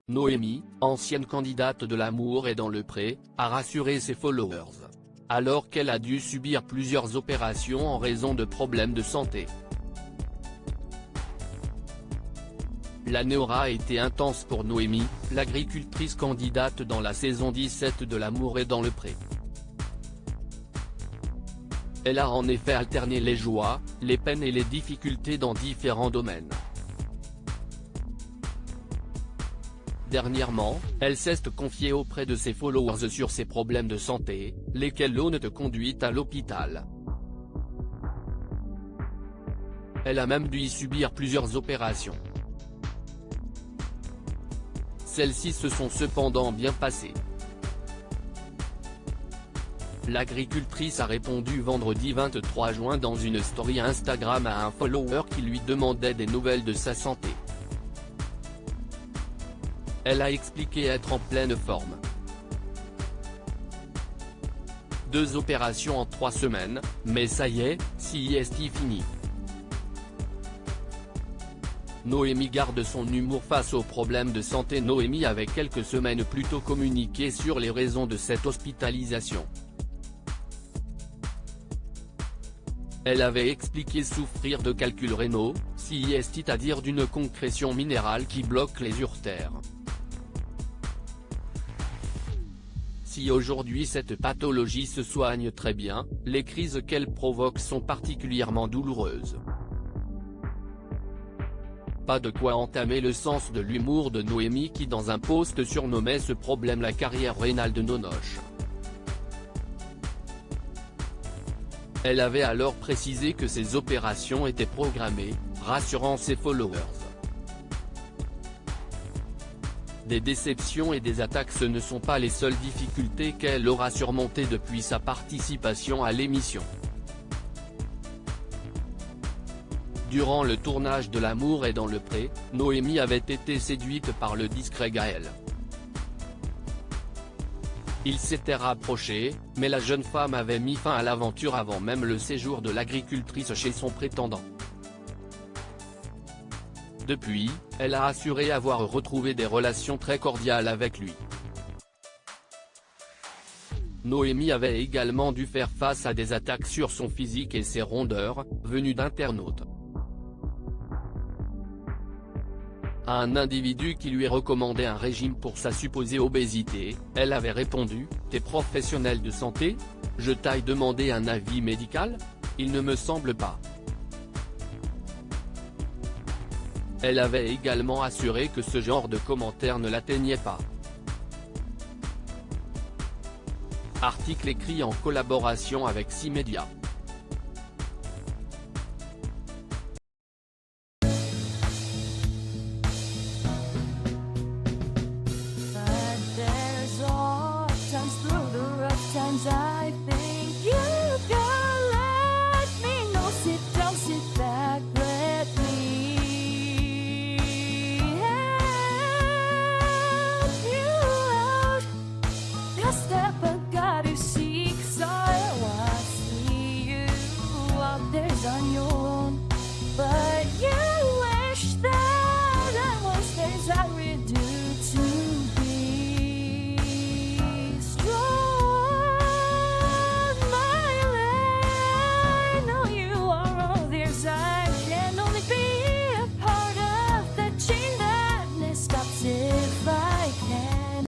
Noémie, ancienne candidate de l'Amour est dans le pré, a rassuré ses followers. Alors qu'elle a dû subir plusieurs opérations en raison de problèmes de santé. L'année aura été intense pour Noémie, l'agricultrice candidate dans la saison 17 de l'Amour est dans le pré. Elle a en effet alterné les joies, les peines et les difficultés dans différents domaines. Dernièrement, elle s'est confiée auprès de ses followers sur ses problèmes de santé, lesquels l'ont conduite à l'hôpital. Elle a même dû y subir plusieurs opérations. Celles-ci se sont cependant bien passées. L'agricultrice a répondu vendredi 23 juin dans une story Instagram à un follower qui lui demandait des nouvelles de sa santé. Elle a expliqué être en pleine forme. 2 opérations en 3 semaines, mais ça y est, c'est fini. Noémie garde son humour face aux problèmes de santé. Noémie avait quelques semaines plus tôt communiqué sur les raisons de cette hospitalisation. Elle avait expliqué souffrir de calculs rénaux, c'est-à-dire d'une concrétion minérale qui bloque les uretères. Si aujourd'hui cette pathologie se soigne très bien, les crises qu'elle provoque sont particulièrement douloureuses. Pas de quoi entamer le sens de l'humour de Noémie qui dans un post surnommait ce problème la carrière rénale de Nonoche. Elle avait alors précisé que ces opérations étaient programmées, rassurant ses followers. Des déceptions et des attaques, ce ne sont pas les seules difficultés qu'elle aura surmontées depuis sa participation à l'émission. Durant le tournage de l'Amour est dans le pré, Noémie avait été séduite par le discret Gaël. Ils s'étaient rapprochés, mais la jeune femme avait mis fin à l'aventure avant même le séjour de l'agricultrice chez son prétendant. Depuis, elle a assuré avoir retrouvé des relations très cordiales avec lui. Noémie avait également dû faire face à des attaques sur son physique et ses rondeurs, venues d'internautes. À un individu qui lui recommandait un régime pour sa supposée obésité, elle avait répondu « T'es professionnel de santé ? Je t'aille demander un avis médical ? Il ne me semble pas ». Elle avait également assuré que ce genre de commentaires ne l'atteignait pas. Article écrit en collaboration avec 6 médias. I think you can let me know. Sit down, sit back, let me help you out. Just step back, you seek, so I see you out there's on your